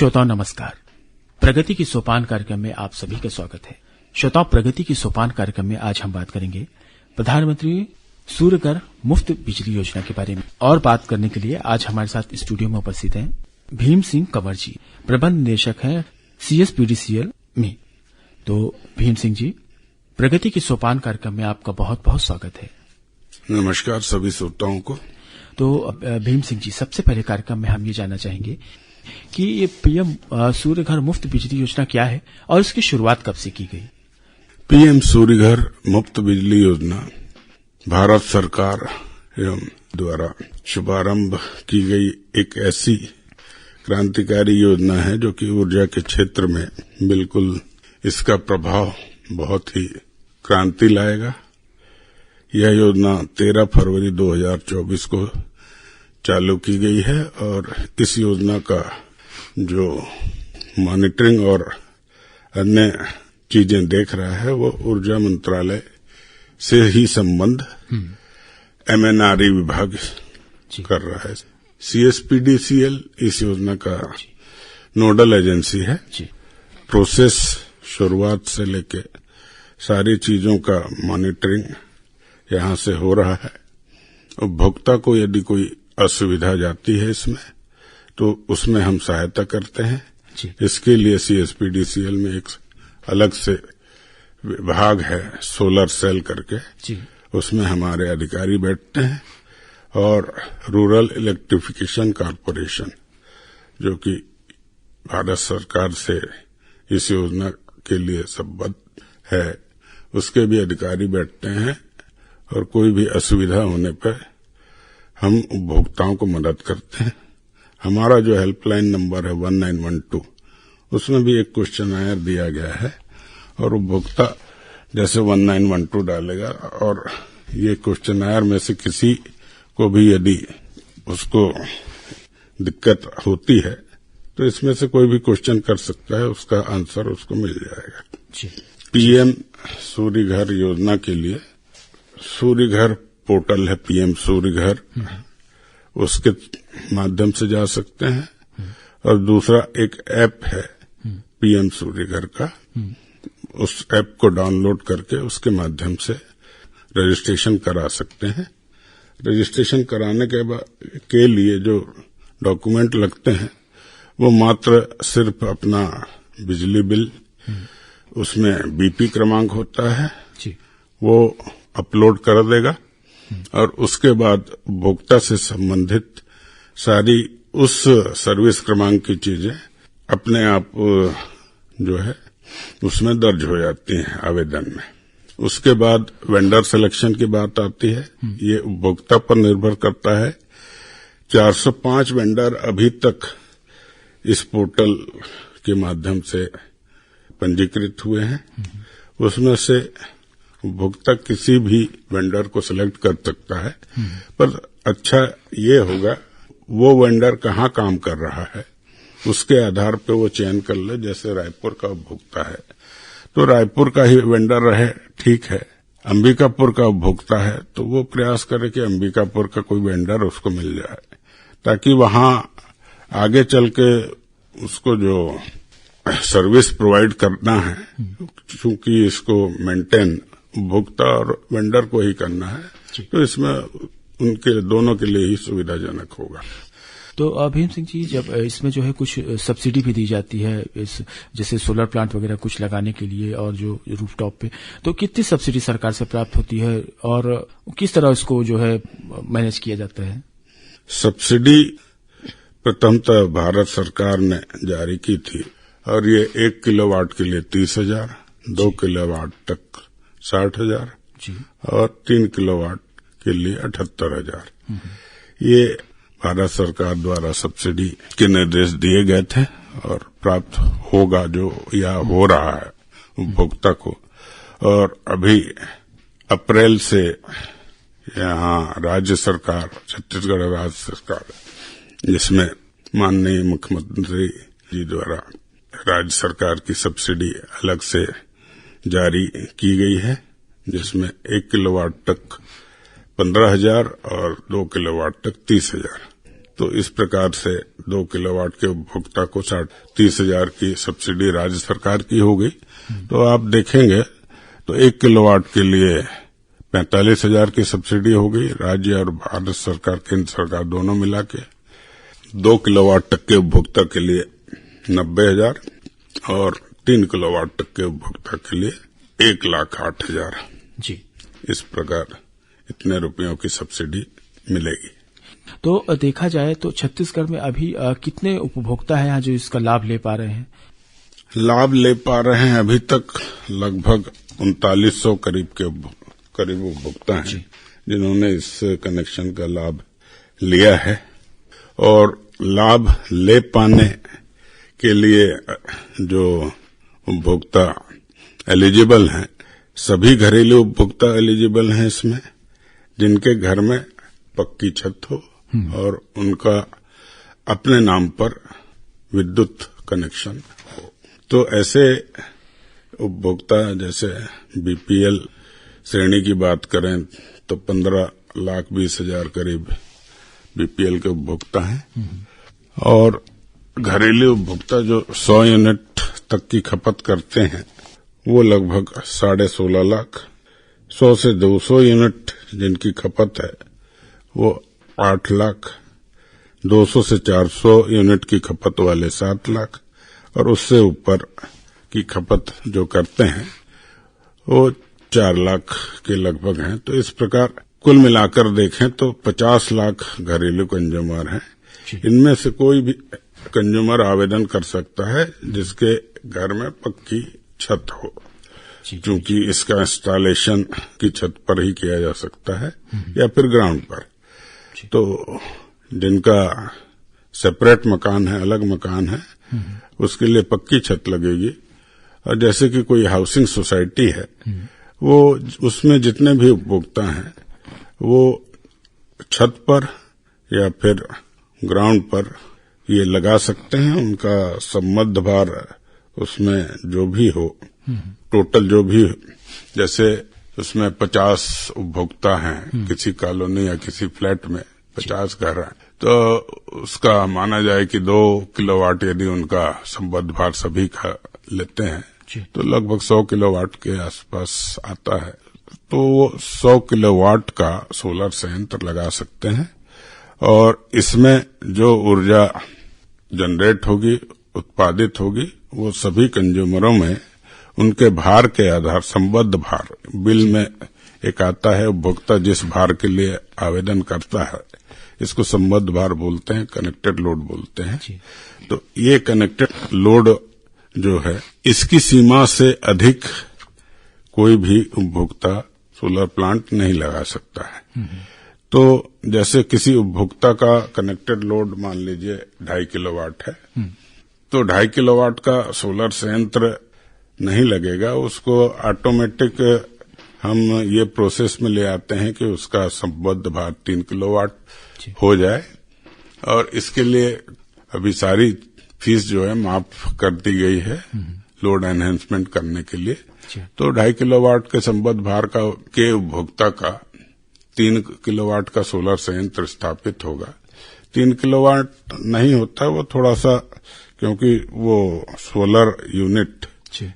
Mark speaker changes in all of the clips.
Speaker 1: श्रोताओं नमस्कार। प्रगति की सोपान कार्यक्रम में आप सभी का स्वागत है। श्रोताओं, प्रगति की सोपान कार्यक्रम में आज हम बात करेंगे प्रधानमंत्री सूर्यघर मुफ्त बिजली योजना के बारे में। और बात करने के लिए आज हमारे साथ स्टूडियो में उपस्थित हैं भीम सिंह कंवर जी, प्रबंध निदेशक हैं CSPDCL में। तो भीम सिंह जी, प्रगति की सोपान कार्यक्रम में आपका बहुत बहुत स्वागत है।
Speaker 2: नमस्कार सभी श्रोताओं को।
Speaker 1: तो भीम सिंह जी, सबसे पहले कार्यक्रम में हम ये जानना चाहेंगे कि ये पीएम सूर्यघर मुफ्त बिजली योजना क्या है और इसकी शुरुआत कब से की गई?
Speaker 2: पीएम सूर्यघर मुफ्त बिजली योजना भारत सरकार एवं द्वारा शुभारंभ की गई एक ऐसी क्रांतिकारी योजना है जो कि ऊर्जा के क्षेत्र में बिल्कुल इसका प्रभाव बहुत ही क्रांति लाएगा। यह योजना 13 फरवरी 2024 को चालू की गई है और इस योजना का जो मॉनिटरिंग और अन्य चीजें देख रहा है वो ऊर्जा मंत्रालय से ही संबंध MNRE विभाग कर रहा है। CSPDCL इस योजना का नोडल एजेंसी है। प्रोसेस शुरुआत से लेके सारी चीजों का मॉनिटरिंग यहां से हो रहा है। उपभोक्ता को यदि कोई असुविधा जाती है इसमें तो उसमें हम सहायता करते हैं। इसके लिए CSPDCL में एक अलग से विभाग है, सोलर सेल करके। उसमें हमारे अधिकारी बैठते हैं और रूरल इलेक्ट्रिफिकेशन कॉर्पोरेशन जो कि भारत सरकार से इस योजना के लिए संबद्ध है, उसके भी अधिकारी बैठते हैं और कोई भी असुविधा होने पर हम उपभोक्ताओं को मदद करते हैं। हमारा जो हेल्पलाइन नंबर है 1912, उसमें भी एक क्वेश्चनायर दिया गया है और उपभोक्ता जैसे 1912 डालेगा और ये क्वेश्चनायर में से किसी को भी यदि उसको दिक्कत होती है तो इसमें से कोई भी क्वेश्चन कर सकता है, उसका आंसर उसको मिल जाएगा। पीएम सूर्यघर योजना के लिए सूर्यघर पोर्टल है पीएम सूर्यघर, उसके माध्यम से जा सकते हैं। और दूसरा एक ऐप है पीएम सूर्यघर का, उस ऐप को डाउनलोड करके उसके माध्यम से रजिस्ट्रेशन करा सकते हैं। रजिस्ट्रेशन कराने के लिए जो डॉक्यूमेंट लगते हैं वो मात्र सिर्फ अपना बिजली बिल, उसमें बीपी क्रमांक होता है, वो अपलोड कर देगा और उसके बाद उपभोक्ता से संबंधित सारी उस सर्विस क्रमांक की चीजें अपने आप जो है उसमें दर्ज हो जाती हैं आवेदन में। उसके बाद वेंडर सिलेक्शन की बात आती है। ये उपभोक्ता पर निर्भर करता है। 405 वेंडर अभी तक इस पोर्टल के माध्यम से पंजीकृत हुए हैं। उसमें से उपभोक्ता किसी भी वेंडर को सिलेक्ट कर सकता है, पर अच्छा ये होगा वो वेंडर कहाँ काम कर रहा है उसके आधार पे वो चयन कर ले। जैसे रायपुर का उपभोक्ता है तो रायपुर का ही वेंडर रहे, ठीक है। अंबिकापुर का उपभोक्ता है तो वो प्रयास करे कि अंबिकापुर का कोई वेंडर उसको मिल जाए, ताकि वहां आगे चल के उसको जो सर्विस प्रोवाइड करना है, क्योंकि इसको मेंटेन उपभोक्ता और वेंडर को ही करना है, तो इसमें उनके दोनों के लिए ही सुविधाजनक होगा।
Speaker 1: तो भीम सिंह जी, जब इसमें जो है कुछ सब्सिडी भी दी जाती है, इस जैसे सोलर प्लांट वगैरह कुछ लगाने के लिए और जो रूफटॉप पे, तो कितनी सब्सिडी सरकार से प्राप्त होती है और किस तरह इसको जो है मैनेज किया जाता है?
Speaker 2: सब्सिडी प्रथमतः भारत सरकार ने जारी की थी और ये 1 किलोवाट के लिए 30,000, 2 किलोवाट तक 60,000 और 3 किलोवाट के लिए 78,000। ये भारत सरकार द्वारा सब्सिडी के निर्देश दिए गए थे और प्राप्त होगा जो या हो रहा है उपभोक्ता को। और अभी अप्रैल से यहाँ राज्य सरकार, छत्तीसगढ़ राज्य सरकार, जिसमें माननीय मुख्यमंत्री जी द्वारा राज्य सरकार की सब्सिडी अलग से जारी की गई है, जिसमें 1 किलोवाट तक 15,000 और 2 किलोवाट तक 30,000। तो इस प्रकार से 2 किलोवाट के उपभोक्ता को 30,000 की सब्सिडी राज्य सरकार की हो गई। तो आप देखेंगे तो 1 किलोवाट के लिए 45,000 की सब्सिडी हो गई, राज्य और भारत सरकार, केंद्र सरकार दोनों मिला के। 2 किलोवाट तक के उपभोक्ता के लिए 90,000 और 3 किलोवाट तक के उपभोक्ता के लिए 1,08,000
Speaker 1: जी।
Speaker 2: इस प्रकार इतने रुपयों की सब्सिडी मिलेगी।
Speaker 1: तो देखा जाए तो छत्तीसगढ़ में अभी कितने उपभोक्ता हैं यहाँ जो इसका लाभ ले पा रहे हैं?
Speaker 2: लाभ ले पा रहे हैं अभी तक लगभग 3900 करीब उपभोक्ता हैं जिन्होंने इस कनेक्शन का लाभ लिया है। और लाभ ले पाने के लिए जो उपभोक्ता एलिजिबल हैं, सभी घरेलू उपभोक्ता एलिजिबल हैं इसमें, जिनके घर में पक्की छत हो और उनका अपने नाम पर विद्युत कनेक्शन हो। तो ऐसे उपभोक्ता, जैसे बीपीएल श्रेणी की बात करें तो 15,20,000 करीब बीपीएल के उपभोक्ता हैं। और घरेलू उपभोक्ता जो 100 यूनिट तक की खपत करते हैं वो लगभग 16.5 लाख। 100 से 200 यूनिट जिनकी खपत है वो 8 लाख। 200 से 400 यूनिट की खपत वाले 7 लाख और उससे ऊपर की खपत जो करते हैं वो 4 लाख के लगभग हैं। तो इस प्रकार कुल मिलाकर देखें तो 50 लाख घरेलू कंज्यूमर हैं। इनमें से कोई भी कंज्यूमर आवेदन कर सकता है जिसके घर में पक्की छत हो, क्योंकि इसका इंस्टॉलेशन की छत पर ही किया जा सकता है या फिर ग्राउंड पर। तो जिनका सेपरेट मकान है, अलग मकान है, उसके लिए पक्की छत लगेगी। और जैसे कि कोई हाउसिंग सोसाइटी है, वो उसमें जितने भी उपभोक्ता हैं वो छत पर या फिर ग्राउंड पर ये लगा सकते हैं। उनका सम्बद्ध भार उसमें जो भी हो, टोटल जो भी, जैसे उसमें 50 उपभोक्ता हैं किसी कॉलोनी या किसी फ्लैट में, 50 घर हैं, तो उसका माना जाए कि 2 किलोवाट यदि उनका सम्बद्ध भार सभी का लेते हैं तो लगभग 100 किलोवाट के आसपास आता है। तो वो 100 किलोवाट का सोलर संयंत्र लगा सकते हैं और इसमें जो ऊर्जा जनरेट होगी, उत्पादित होगी, वो सभी कंज्यूमरों में उनके भार के आधार, संबद्ध भार, बिल में एक आता है, उपभोक्ता जिस भार के लिए आवेदन करता है, इसको संबद्ध भार बोलते हैं, कनेक्टेड लोड बोलते हैं। तो ये कनेक्टेड लोड जो है, इसकी सीमा से अधिक कोई भी उपभोक्ता सोलर प्लांट नहीं लगा सकता है। तो जैसे किसी उपभोक्ता का कनेक्टेड लोड मान लीजिए 2.5 किलोवाट है, तो 2.5 किलोवाट का सोलर संयंत्र नहीं लगेगा, उसको ऑटोमेटिक हम ये प्रोसेस में ले आते हैं कि उसका संबद्ध भार 3 किलोवाट हो जाए। और इसके लिए अभी सारी फीस जो है माफ कर दी गई है लोड एनहेंसमेंट करने के लिए। तो 2.5 किलोवाट के संबद्ध भार के उपभोक्ता का 3 किलोवाट का सोलर संयंत्र स्थापित होगा। 3 किलोवाट नहीं होता, वो थोड़ा सा, क्योंकि वो सोलर यूनिट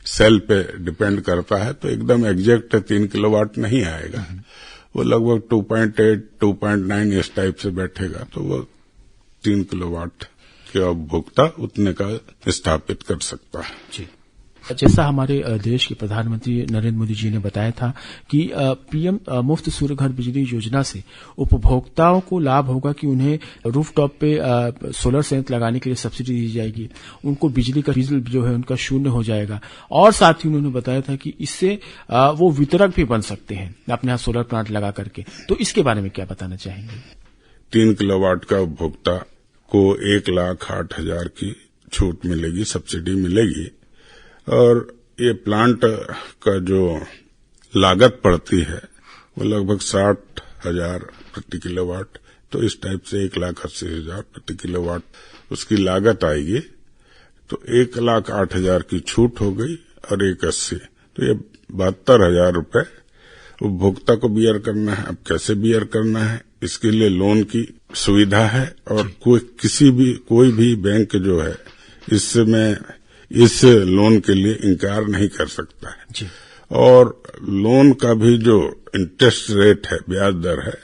Speaker 2: सेल पे डिपेंड करता है, तो एकदम एग्जैक्ट 3 किलोवाट नहीं आएगा। वो लगभग 2.8, 2.9 इस टाइप से बैठेगा, तो वो 3 किलोवाट के उपभोक्ता उतने का स्थापित कर सकता है।
Speaker 1: जी। जैसा हमारे देश के प्रधानमंत्री नरेंद्र मोदी जी ने बताया था कि पीएम मुफ्त सूर्य घर बिजली योजना से उपभोक्ताओं को लाभ होगा कि उन्हें रूफटॉप पे सोलर संयंत्र लगाने के लिए सब्सिडी दी जाएगी, उनको बिजली का बिल जो है उनका शून्य हो जाएगा। और साथ ही उन्होंने बताया था कि इससे वो वितरक भी बन सकते हैं अपने यहाँ सोलर प्लांट लगा करके। तो इसके बारे में क्या बताना चाहेंगे?
Speaker 2: 3 किलोवाट का उपभोक्ता को 1,08,000 की छूट मिलेगी, सब्सिडी मिलेगी। और ये प्लांट का जो लागत पड़ती है वो लगभग 60,000 प्रति किलोवाट, तो इस टाइप से 1,80,000 प्रति किलोवाट उसकी लागत आएगी। तो 1,08,000 की छूट हो गई और 1,80, तो ये 72,000 रुपए उपभोक्ता को बियर करना है। अब कैसे बियर करना है इसके लिए लोन की सुविधा है और कोई भी बैंक जो है इस लोन के लिए इनकार नहीं कर सकता है
Speaker 1: जी।
Speaker 2: और लोन का भी जो इंटरेस्ट रेट है, ब्याज दर है,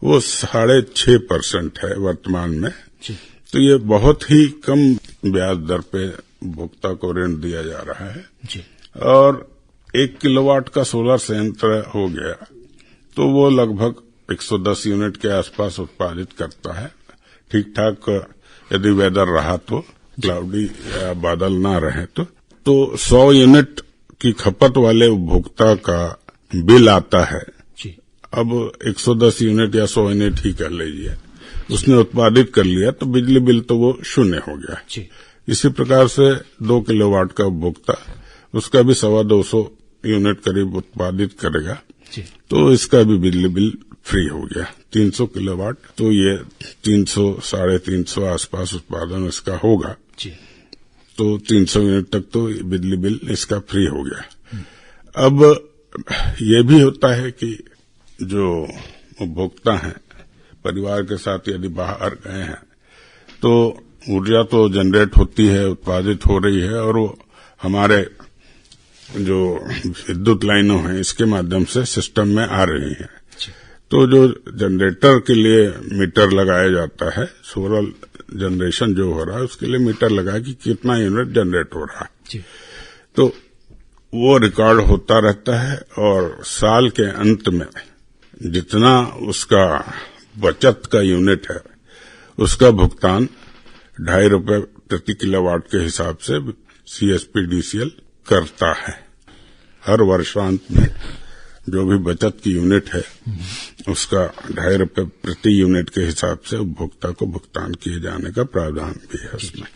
Speaker 2: वो 6.5% है वर्तमान में
Speaker 1: जी।
Speaker 2: तो ये बहुत ही कम ब्याज दर पे उपभोक्ता को ऋण दिया जा रहा है
Speaker 1: जी।
Speaker 2: और 1 किलोवाट का सोलर संयंत्र हो गया तो वो लगभग 110 यूनिट के आसपास उत्पादित करता है। ठीक ठाक यदि वेदर रहा तो, क्लाउडी या बादल ना रहे तो 100 यूनिट की खपत वाले उपभोक्ता का बिल आता है
Speaker 1: जी।
Speaker 2: अब 110 यूनिट या 100 यूनिट ही कर लीजिए, उसने उत्पादित कर लिया तो बिजली बिल तो वो शून्य हो गया
Speaker 1: जी।
Speaker 2: इसी प्रकार से 2 किलोवाट का उपभोक्ता उसका भी 250 यूनिट करीब उत्पादित करेगा
Speaker 1: जी।
Speaker 2: तो इसका भी बिजली बिल फ्री हो गया। 300 किलोवाट तो ये 300 350 आसपास उत्पादन इसका होगा
Speaker 1: जी।
Speaker 2: तो 300 यूनिट तक तो बिजली बिल इसका फ्री हो गया। अब ये भी होता है कि जो उपभोक्ता हैं परिवार के साथ यदि बाहर गए हैं तो ऊर्जा तो जनरेट होती है, उत्पादित हो रही है और वो हमारे जो विद्युत लाइनों हैं इसके माध्यम से सिस्टम में आ रही है। तो जो जनरेटर के लिए मीटर लगाया जाता है, सोलर जनरेशन जो हो रहा है उसके लिए मीटर लगा कि कितना यूनिट जनरेट हो रहा है तो वो रिकॉर्ड होता रहता है और साल के अंत में जितना उसका बचत का यूनिट है उसका भुगतान ₹2.5 प्रति किलोवाट के हिसाब से CSPDCL करता है। हर वर्षांत में जो भी बचत की यूनिट है उसका ₹2.5 प्रति यूनिट के हिसाब से उपभोक्ता को भुगतान किए जाने का प्रावधान भी है उसमें।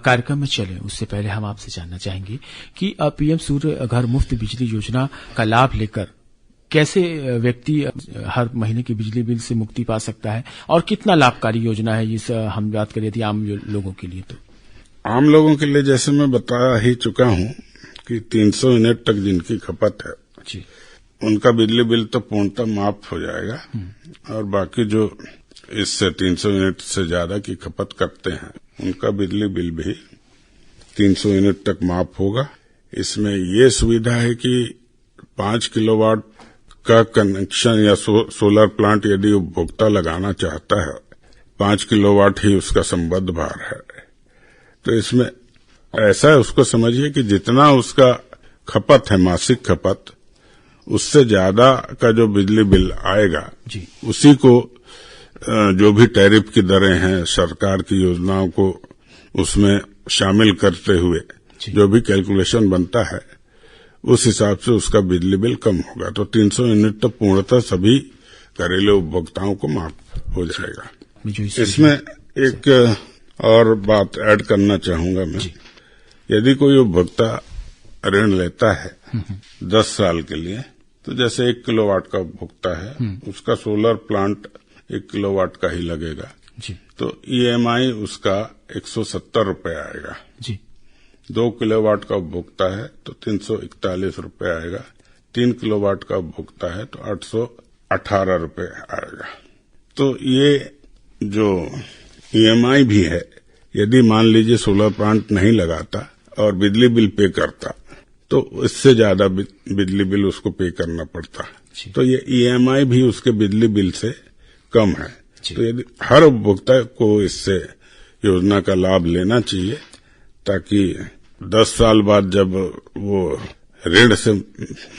Speaker 1: कार्यक्रम में चले उससे पहले हम आपसे जानना चाहेंगे कि पीएम सूर्य घर मुफ्त बिजली योजना का लाभ लेकर कैसे व्यक्ति हर महीने की बिजली बिल से मुक्ति पा सकता है और कितना लाभकारी योजना है इस हम बात करें यदि आम लोगों के लिए। तो
Speaker 2: आम लोगों के लिए जैसे मैं बता ही चुका हूं कि 300 यूनिट तक जिनकी खपत है
Speaker 1: जी।
Speaker 2: उनका बिजली बिल तो पूर्णतः माफ हो जाएगा और बाकी जो इससे 300 यूनिट से ज्यादा की खपत करते हैं उनका बिजली बिल भी 300 यूनिट तक माफ होगा। इसमें ये सुविधा है कि 5 किलोवाट का कनेक्शन या सोलर प्लांट यदि उपभोक्ता लगाना चाहता है, 5 किलोवाट ही उसका संबद्ध भार है। तो इसमें ऐसा है, उसको समझिए कि जितना उसका खपत है मासिक खपत, उससे ज्यादा का जो बिजली बिल आएगा
Speaker 1: जी।
Speaker 2: उसी को जो भी टैरिफ की दरें हैं सरकार की योजनाओं को उसमें शामिल करते हुए जो भी कैलकुलेशन बनता है उस हिसाब से उसका बिजली बिल कम होगा। तो 300 यूनिट तो पूर्णतः सभी घरेलू उपभोक्ताओं को माफ हो जाएगा। इसमें एक और बात ऐड करना चाहूंगा मैं, यदि कोई उपभोक्ता ऋण लेता है 10 साल के लिए, तो जैसे 1 किलोवाट का उपभोक्ता है उसका सोलर प्लांट 1 किलोवाट का ही लगेगा
Speaker 1: जी।
Speaker 2: तो EMI उसका 170 रुपए आएगा
Speaker 1: जी।
Speaker 2: 2 किलोवाट का उपभोक्ता है तो 341 रुपए आएगा, 3 किलोवाट का उपभोक्ता है तो 818 रुपए आएगा। तो ये जो EMI भी है, यदि मान लीजिए सोलर प्लांट नहीं लगाता और बिजली बिल पे करता तो इससे ज्यादा बिजली बिल उसको पे करना पड़ता, तो ये EMI भी उसके बिजली बिल से कम है। तो यदि हर उपभोक्ता को इससे योजना का लाभ लेना चाहिए ताकि 10 साल बाद जब वो ऋण से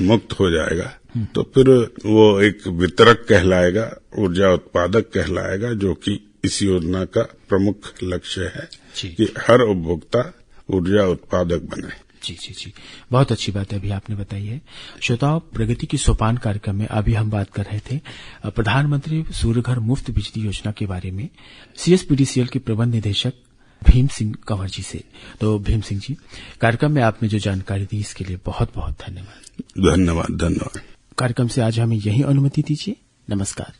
Speaker 2: मुक्त हो जाएगा तो फिर वो एक वितरक कहलाएगा, ऊर्जा उत्पादक कहलाएगा, जो कि इस योजना का प्रमुख लक्ष्य है कि हर उपभोक्ता ऊर्जा उत्पादक बने।
Speaker 1: जी जी जी, बहुत अच्छी बात है अभी आपने बताई है। श्रोताओं, प्रगति की सोपान कार्यक्रम में अभी हम बात कर रहे थे प्रधानमंत्री सूर्य घर मुफ्त बिजली योजना के बारे में CSPDCL के प्रबंध निदेशक भीम सिंह कंवर जी से। तो भीम सिंह जी, कार्यक्रम में आपने जो जानकारी दी इसके लिए बहुत बहुत धन्यवाद।
Speaker 2: धन्यवाद।
Speaker 1: कार्यक्रम से आज हमें यही अनुमति दीजिए। नमस्कार।